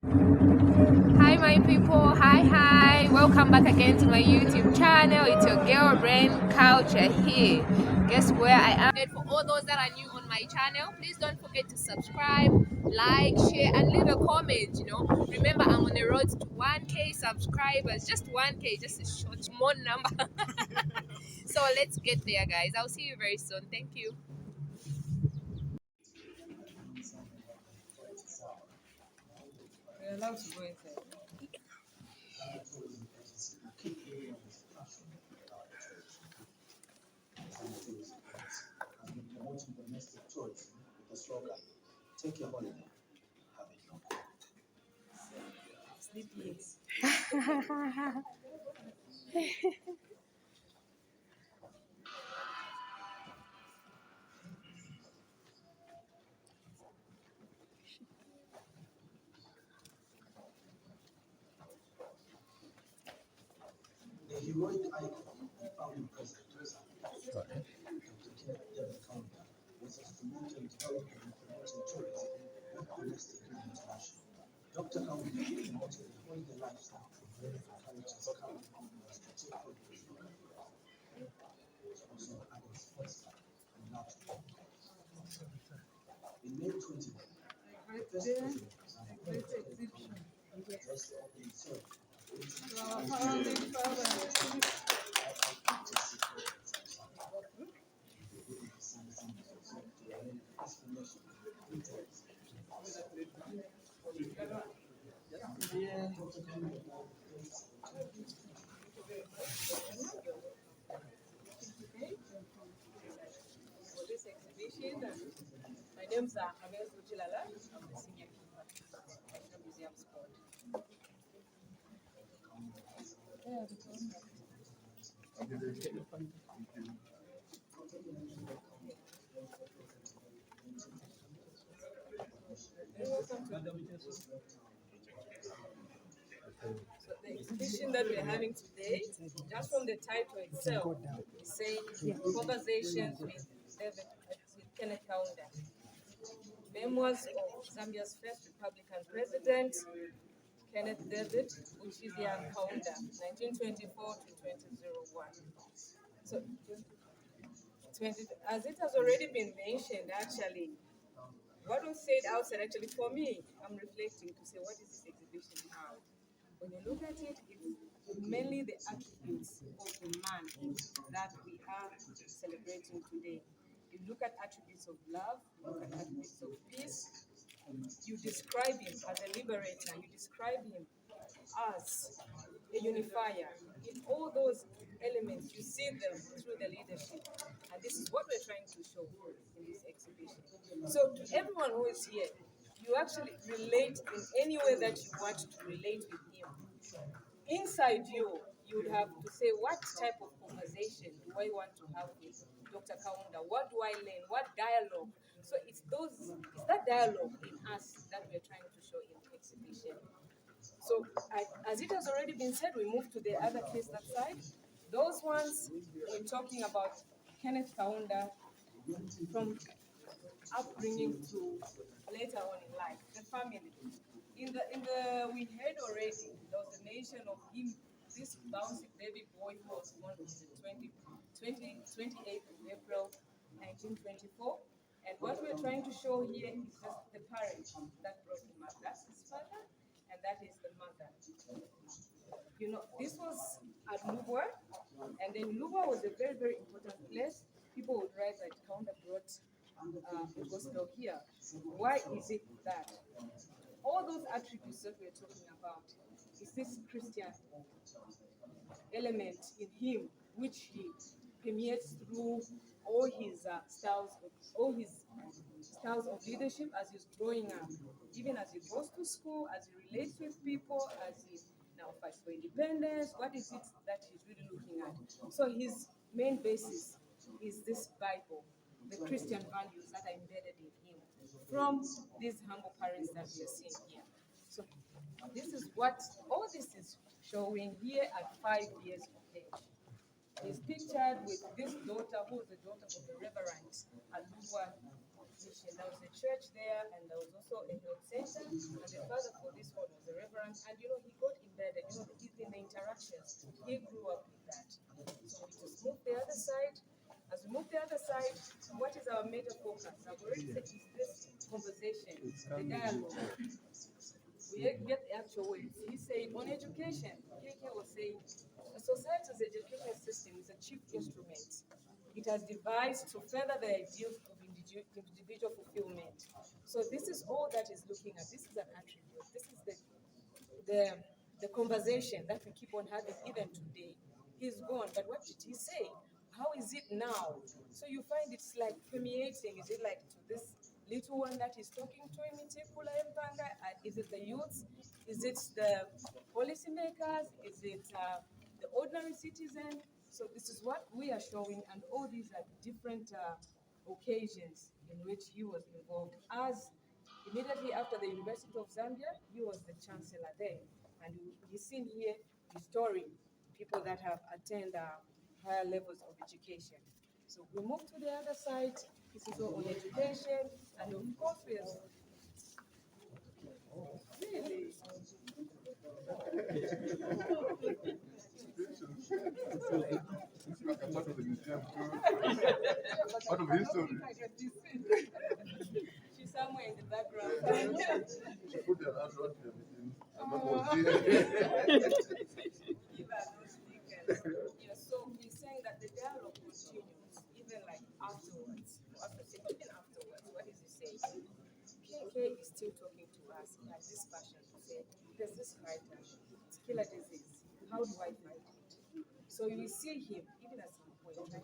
Hi my people, hi, welcome back again to my YouTube channel. It's your girl Brain Culture here. Guess where I am? And for all those that are new on my channel, please don't forget to subscribe, like, share, and leave a comment. Remember I'm on the road to 1k subscribers, just 1k, just a short small number. So let's get there, guys. I'll see you very soon. Thank you. We're allowed to go inside. Sleepy. For this exhibition, my name's Agnes Uchilala. I'm the senior keeper at National Museum Sport. So the exhibition that we're having today, just from the title itself, is saying Conversations with Kenneth Kaunda, Memoirs of Zambia's first Republican President, Kenneth David Kaunda, 1924 to 2001. So, as it has already been mentioned, actually, what was said outside, actually, for me, I'm reflecting to say, what is this exhibition about? When you look at it, it's mainly the attributes of the man that we are celebrating today. You look at attributes of love, you look at attributes of peace, you describe him as a liberator, you describe him as a unifier. In all those elements, you see them through the leadership. And this is what we're trying to show in this exhibition. So to everyone who is here, you actually relate in any way that you want to relate with him. Inside you, you would have to say, what type of conversation do I want to have with Dr. Kaunda? What do I learn? What dialogue? So it's that dialogue in us that we're trying to show in the exhibition. So as it has already been said, we move to the other case that side. Those ones, we're talking about Kenneth Kaunda from upbringing to later on in life, the family. We heard already there was a mention of him, this bouncy baby boy who was born on the 28th of April 1924. And what we're trying to show here is just the parent that brought him up. That's his father, and that is the mother. This was at Lubwa, and then Lubwa was a very, very important place. People would write that Kaunda brought the gospel here. Why is it that? All those attributes that we're talking about is this Christian element in him, which he permeates through all his styles of leadership as he's growing up, even as he goes to school, as he relates with people, as he now fights for independence. What is it that he's really looking at? So his main basis is this Bible, the Christian values that are embedded in him from these humble parents that we are seeing here. So this is what all this is showing here at 5 years of age. He's pictured with this daughter, who is the daughter of the Reverend Alubwa Mission. There was a church there, and there was also a health center, and the father for this one and he got embedded, in the interactions. He grew up with that. So we just move the other side. As we move the other side, what is our major focus? I've already said is this conversation, the dialogue. We get the actual words. He said on education, KK was saying, a society's education system is a chief instrument it has devised to further the ideals of individual fulfillment. So this is all that is looking at. This is an attribute. This is the conversation that we keep on having even today. He's gone, but what did he say? How is it now? So you find it's like permeating. Is it like to this little one that is talking to him in Tikula Empanga? Is it the youths? Is it the policymakers? Is it the ordinary citizen? So this is what we are showing, and all these are different occasions in which he was involved. As immediately after the University of Zambia, he was the chancellor there, and you've seen here restoring people that have attained higher levels of education. So we move to the other side. This is all on education, and of course we have really. Like a part of the museum too. Part of history. She's somewhere in the background. She put their hands around everything. I'm not going to see it. Give her those stickers. Yeah, so he's saying that the dialogue continues, even like afterwards. Even afterwards, what is he saying? KK is still talking to us. He has this passion to say, there's this fighter, it's killer disease. How do I fight it? So you will see him, even at some point, trying to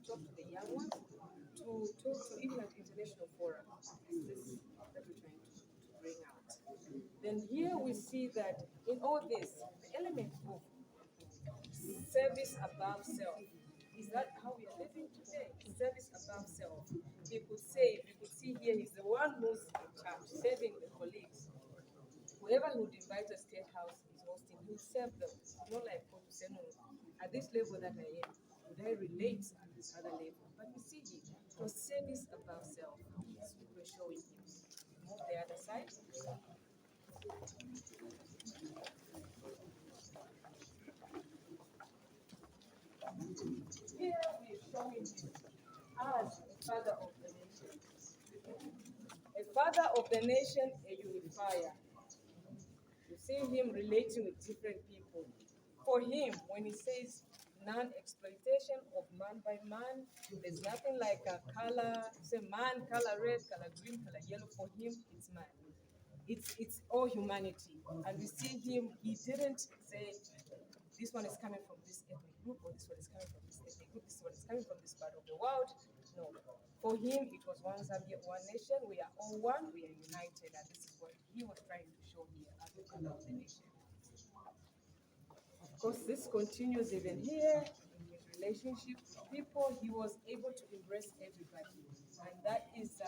talk to the young ones, to talk to even at international fora, this that we're trying to bring out. Then here we see that in all this, the element of service above self. Is that how we are living today? Service above self. You could say, you could see here, he's the one who's in charge, serving the colleagues. Whoever would invite a state house is hosting, he'll serve them. Not like what you say, no, at this level that I am, would I relate at this other level? But we see him, for service above self. That's what we're showing him. Move the other side. Here we're showing him as a father of the nation. A father of the nation, a unifier. You see him relating with different people. For him, when he says non-exploitation of man by man, there's nothing like a color, say man, color red, color green, color yellow. For him, it's man. It's all humanity. And we see him, he didn't say this one is coming from this ethnic group, or this one is coming from this ethnic group, this one is coming from this part of the world. No. For him, it was one Zambia, one nation. We are all one, we are united, and this is what he was trying to show here as the father of the nation. Of course, this continues even here in his relationship with people. He was able to embrace everybody, and that is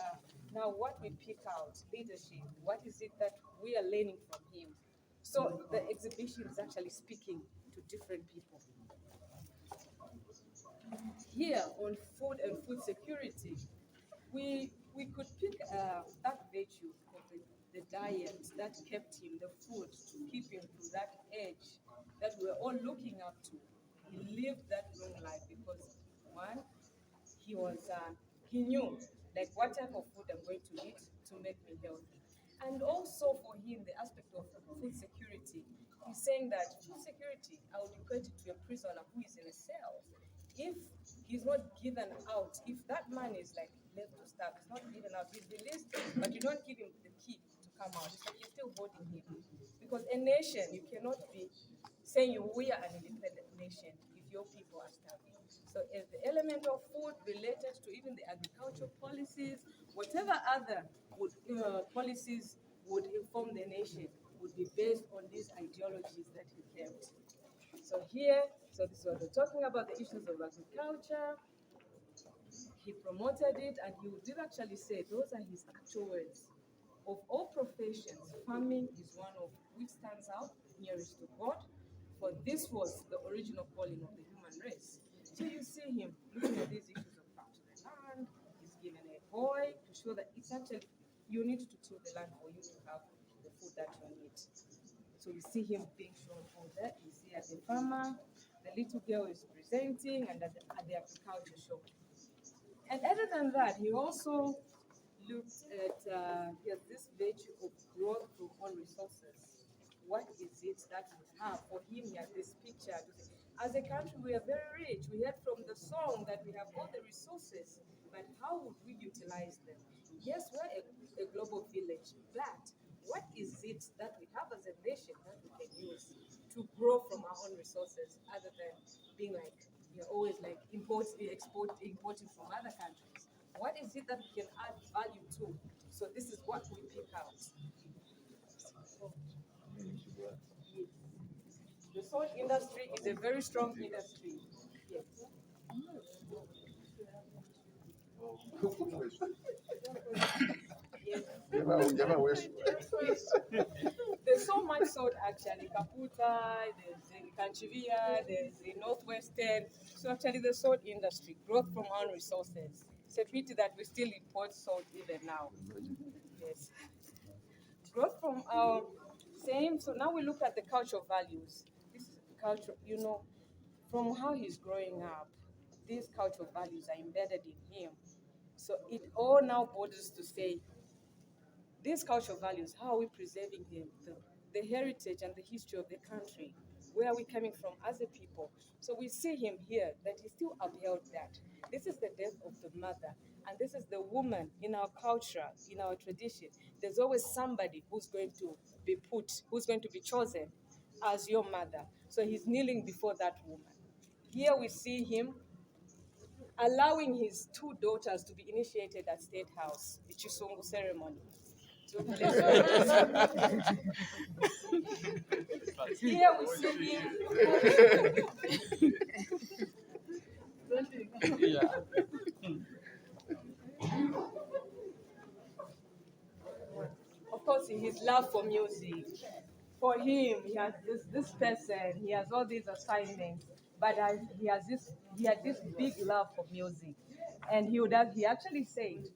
now what we pick out, leadership. What is it that we are learning from him? So the exhibition is actually speaking to different people. Here on food and food security, we could pick that virtue of the diet that kept him, the food to keep him through that edge that we're all looking up to. He lived that long life because one, he knew like what type of food I'm going to eat to make me healthy. And also for him, the aspect of food security, he's saying that food security, I would equate it to a prisoner who is in a cell. If he's not given out, if that man is like left to starve, he's not given out, he's released, but you don't give him the key to come out. It's like you're still holding him. Because a nation, you cannot be saying we are an independent nation if your people are starving. So if the element of food related to even the agricultural policies, whatever other policies would inform the nation would be based on these ideologies that he kept. So here, so this is what we're talking about, the issues of agriculture. He promoted it, and he did actually say, those are his actual words. Of all professions, farming is one of which stands out nearest to God, for this was the original calling of the human race. So you see him looking at these issues of back to the land. He's given a boy to show that it's actually, you need to till the land for you to have the food that you need. it. So you see him being shown all that. You see as a farmer, the little girl is presenting, and at the agriculture show. And other than that, he also looked at he has this virtue of growth from all resources. What is it that we have? For him, he has this picture to say, as a country, we are very rich. We heard from the song that we have all the resources, but how would we utilize them? Yes, we're a global village, but what is it that we have as a nation that we can use to grow from our own resources other than being like, you're always like importing from other countries? What is it that we can add value to? So this is what we pick out. Yes. The salt industry is a very strong industry. Yes. Yes. There's so much salt actually. Kaputa, there's in Kanchivia, there's in Northwestern. So actually the salt industry, growth from our resources. It's a pity that we still import salt even now. Yes. Growth from our same. So now we look at the cultural values. This is culture, from how he's growing up, these cultural values are embedded in him. So it all now borders to say, these cultural values, how are we preserving the heritage and the history of the country? Where are we coming from as a people? So we see him here that he still upheld that. This is the death of the mother, and this is the woman in our culture, in our tradition. There's always somebody who's going to who's going to be chosen as your mother. So he's kneeling before that woman. Here we see him allowing his two daughters to be initiated at State House, the Chisungu ceremony. Here we see him. Yeah. Of course, his love for music. For him, he has this person, he has all these assignments, but he had this big love for music. And he actually said,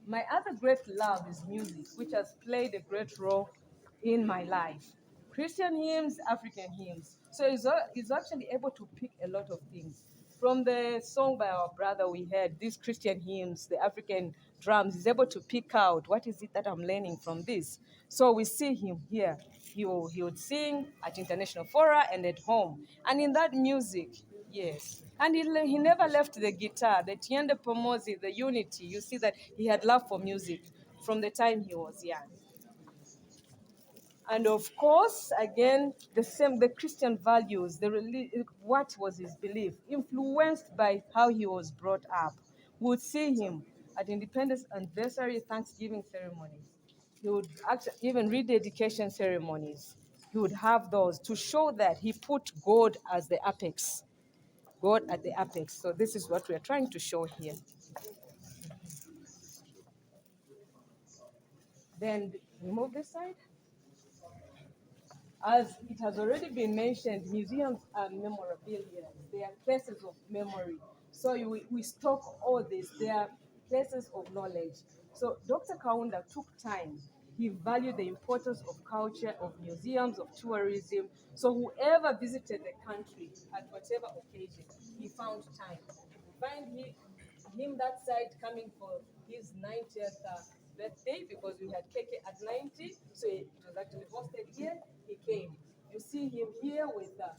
my other great love is music, which has played a great role in my life. Christian hymns, African hymns. So he's actually able to pick a lot of things. From the song by our brother we heard, these Christian hymns, the African drums, he's able to pick out what is it that I'm learning from this. So we see him here. He would sing at international fora and at home. And in that music, yes. And he never left the guitar, the tiende pomozi, the unity. You see that he had love for music from the time he was young. And of course, again, the Christian values, what was his belief, influenced by how he was brought up. We would see him at independence anniversary, Thanksgiving ceremonies. He would actually even rededication ceremonies. He would have those to show that he put God as the apex. God at the apex. So this is what we are trying to show here. Then remove this side. As it has already been mentioned, museums are memorabilia. They are places of memory. So we stock all this. They are places of knowledge. So Dr. Kaunda took time. He valued the importance of culture, of museums, of tourism. So whoever visited the country at whatever occasion, he found time. We find him that side coming for his 90th birthday, because we had KK at 90, so it was actually hosted here. He came. You see him here with the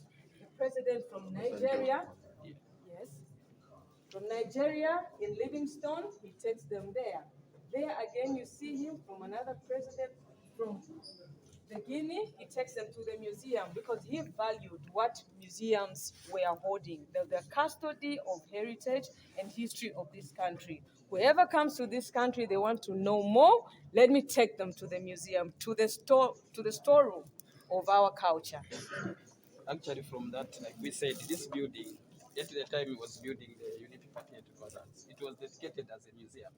president from Nigeria. Yes. From Nigeria in Livingstone, he takes them there. There again, you see him from another president from the Guinea. He takes them to the museum because he valued what museums were holding, the custody of heritage and history of this country. Whoever comes to this country, they want to know more. Let me take them to the museum, to the storeroom of our culture. Actually, from that, like we said, this building, at the time it was building the Unity Party headquarters, it was dedicated as a museum.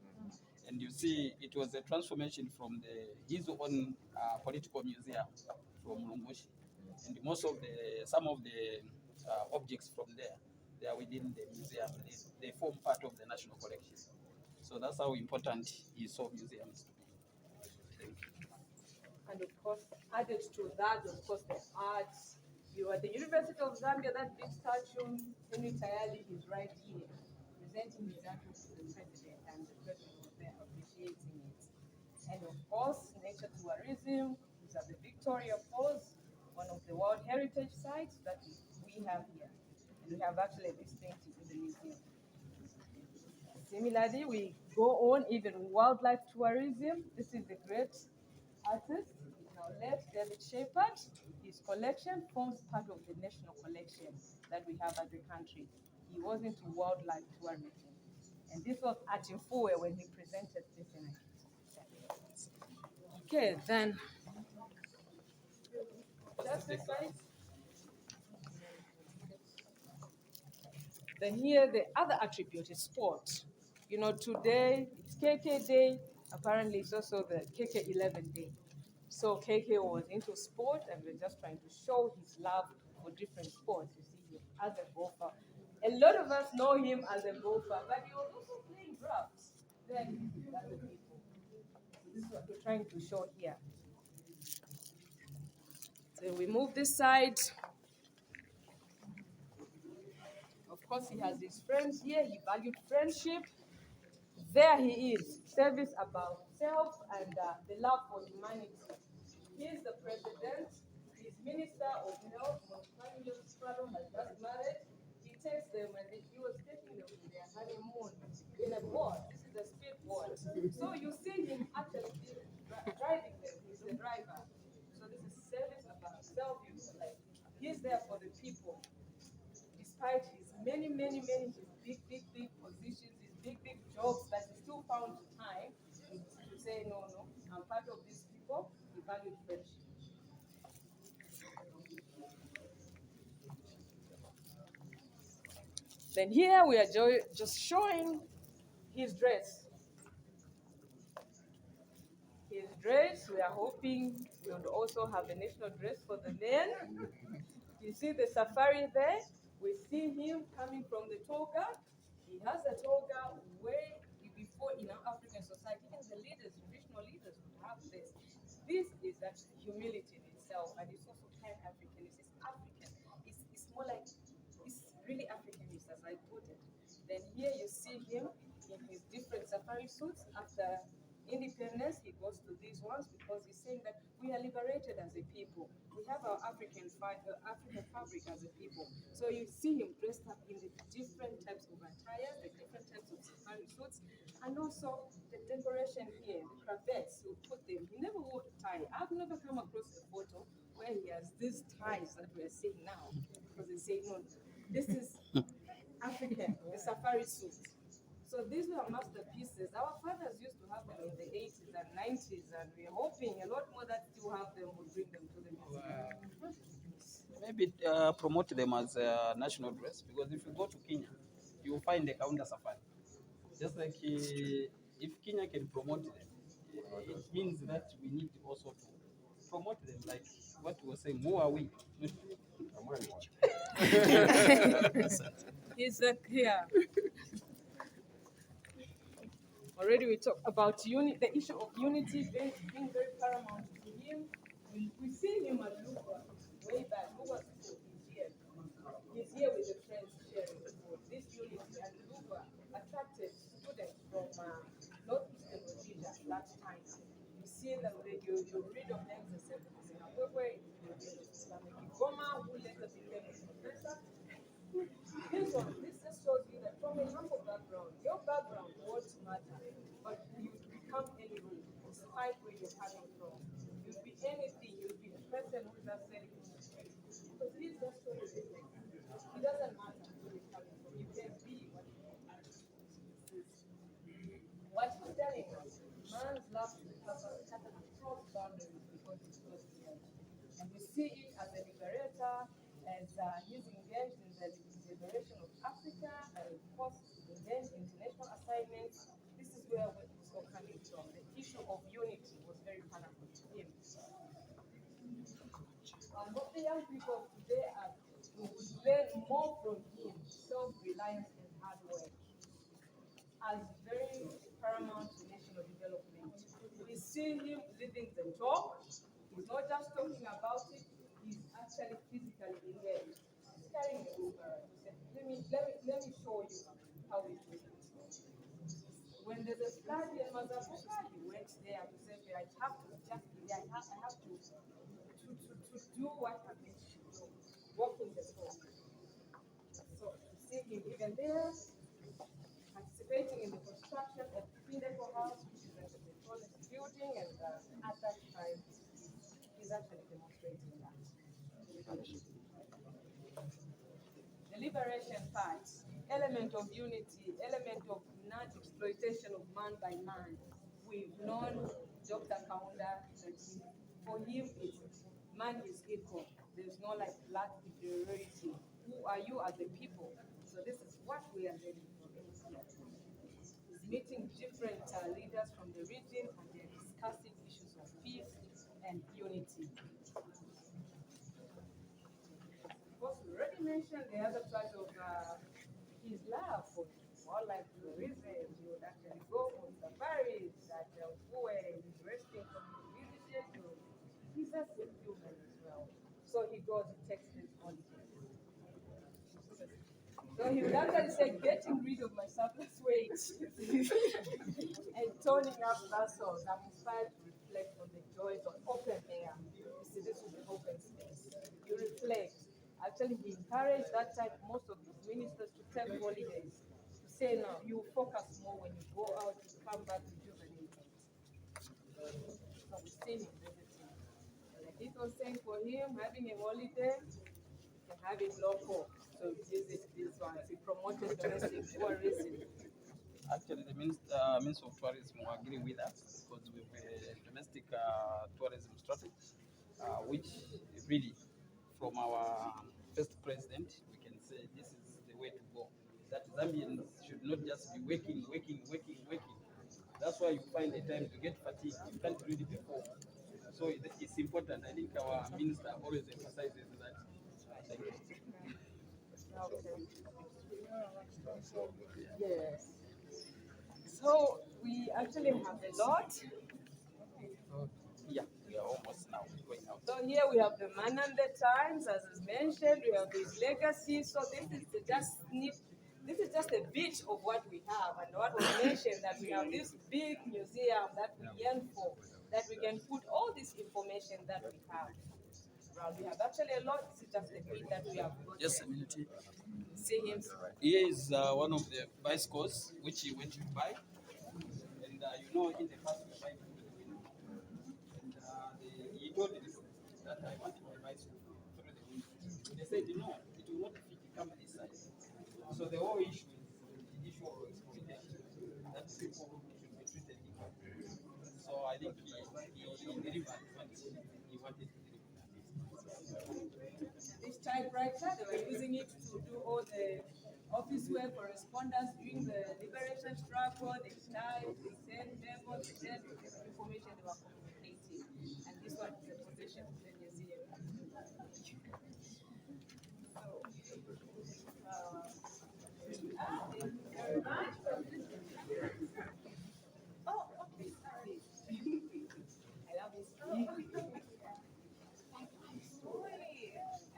And you see, it was a transformation from his own political museum from Lumbushi. And some of the objects from there, they are within the museum. They form part of the national collection. So that's how important he saw museums to be. Thank you. And of course, added to that, of course, the arts. You are at the University of Zambia, that big statue, Henry Tayali is right here, presenting his statue to the president, and the president was there appreciating it. And of course, nature tourism is at the Victoria Falls, one of the World Heritage Sites that we have here. And we have actually this painting in the museum. Similarly, we go on even wildlife tourism. This is the great artist, now left, David Shepherd. His collection forms part of the national collection that we have as a country. He was into wildlife tourism. And this was at Infue when he presented this in it. Okay, then just this side. Then here the other attribute is sport. You know, today it's KK Day. Apparently it's also the KK 11 Day. So KK was into sport, and we're just trying to show his love for different sports. You see him as a golfer. A lot of us know him as a golfer, but he was also playing drums. Then with other people. So this is what we're trying to show here. So we move this side. Of course, he has his friends here. He valued friendship. There he is, service about self and the love for humanity. He is the president. His minister of health, Montaño Prado, has just married. He takes them and he was taking them to their honeymoon in a boat. This is a speedboat. So you see him actually driving them. He's the driver. So this is service about self. Like, he's there for the people. Despite his many his big positions, his big jobs, but he still found time to say, no, I'm part of these people. He valued friendship. Then here we are just showing his dress. His dress, we are hoping we would also have a national dress for the men. You see the safari there? We see him coming from the toga. He has a toga way before in our African society. Even the leaders, traditional leaders, would have this. This is actually humility in itself, and it's also pan-African. It's African. It's more like, it's really Africanist, as I put it. Then here you see him in his different safari suits. After independence, he goes to these ones because he's saying that we are liberated as a people. We have our African fabric as a people. So you see him dressed up in the different types of attire, the different types of safari suits, and also the decoration here, the cravats, you put them. He never wore a tie. I've never come across a photo where he has these ties that we're seeing now, because they say, no, this is African, the safari suit. So these were masterpieces. Our fathers used to have them in the 80s and 90s, and we're hoping a lot more that still have them will bring them to the museum. Maybe promote them as a national dress, because if you go to Kenya, you will find the Kaunda Safari. Just like if Kenya can promote them, it means that we need also to promote them, like what you were saying, who are we? He's here. Already we talked about the issue of unity being very paramount to him. We see him at Luba way back. Luba is here. He's here with the friends sharing food. This unity at Luba attracted students from northeastern Rhodesia last time. You see them, you read of them, the Goma, who later became a professor. This just shows you that from a humble background, your background won't matter, but you become anything despite where you're coming from. You'll be anything. You'll be the person who's just selling in the street. Because this just shows you that it doesn't matter where you're coming from. You can be what you are. What he's telling us, man's love to cut across boundaries because it's close to him. And we see it as a liberator, as he's engaged in the liberation of Africa, and of course, engaged in international assignments. This is where it's all coming from. The issue of unity was very paramount to him. And what the young people of today are, we would learn more from him, self-reliance and hard work, as very paramount to national development. We see him living the talk. He's not just talking about it, he's actually physically in there. He's carrying a wheelbarrow. He said, let me show you how we do it. When there's a flood in Mazabuka, he went there to say, I have to just be there. I have to do what I'm meant to do. Walk in the floor. So to see him even there, participating in the construction of KENNETH House, which is the tallest building, and at that time, he's actually demonstrating that. The liberation part, element of unity, element of non-exploitation of man by man. We've known Dr. Kaunda that for him, it's man is equal. There's no like black inferiority. Who are you as a people? So this is what we are doing. He's meeting different leaders from the region, and they're discussing issues of peace and unity. Of course, we already mentioned the other part of his love for wildlife tourism. He would actually go on safaris that where he's resting from his visit. He's just a human as well. So he goes and takes his holidays. So he would actually say, getting rid of my surplus weight and toning up muscles. I'm inspired to reflect on the joys of open air. You see, this is the open space. You reflect. Actually, he encouraged that time most of his ministers to take holidays. To say, no, you focus more when you go out, you come back rejuvenated. So we see him visiting. Like it was saying for him, having a holiday, you can have it local. So visit this one. He promoted domestic tourism. Actually, the means of tourism will agree with us because we have a domestic tourism strategy, which really, from our first president, we can say this is the way to go. That Zambians should not just be working. That's why you find the time to get fatigued. You can't really perform. So it's important. I think our minister always emphasizes that. Thank you. Okay. Yes. So we actually have a lot. Yeah, we are almost now going out. So here we have the man and the times, as is mentioned. We have his legacy. So this is just a bit of what we have, and what was mentioned that we have this big museum that we yearn for, that we can put all this information that we have. Well, we have actually a lot. This is just a bit that we have got. Just a minute. See him. Here is one of the bicycles which he went to buy, and in the past we buy through the window. And he told the people that I want my bicycle through the window. They said no, it will not fit the company size. So the whole issue is the issue of exploitation. That people should be treated equally. So I think he delivered what he wanted to deliver. This typewriter, they were using it to do all the office work, correspondence during the liberation struggle. They type, they send memos, they send information they were communicating. And this one is a possession of the museum. Thank you very much. Oh, okay. I love this.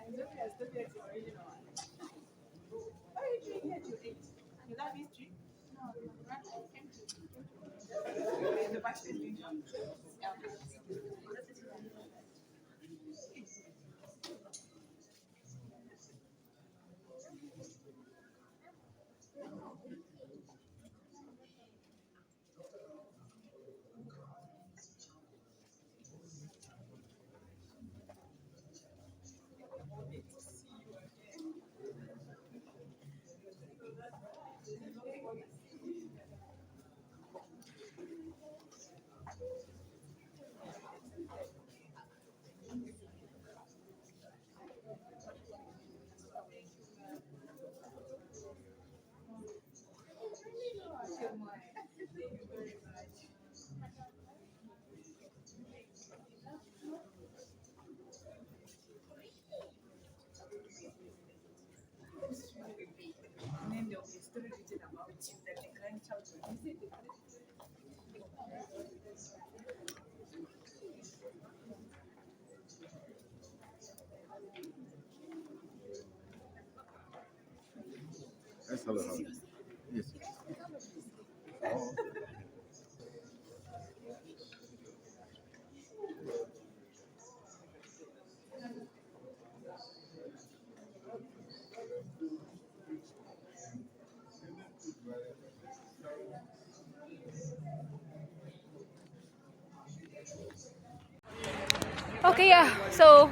And look at the original one. What are you doing here to eat? You love history? No, the past is doing Yes, hello. Yes. Oh. Okay, yeah, so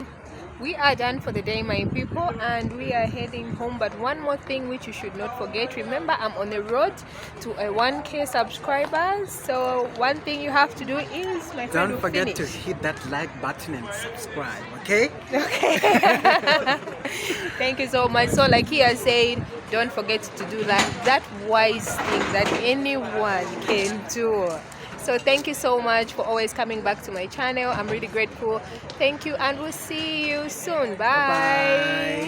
we are done for the day, my people, and we are heading home. But one more thing which you should not forget, remember I'm on the road to a 1K subscribers. So one thing you have to do is, my friend, don't forget to hit that like button and subscribe, okay? Okay. Thank you so much. So like he has said, don't forget to do that wise thing that anyone can do. So thank you so much for always coming back to my channel. I'm really grateful. Thank you, and we'll see you soon. Bye. Bye-bye.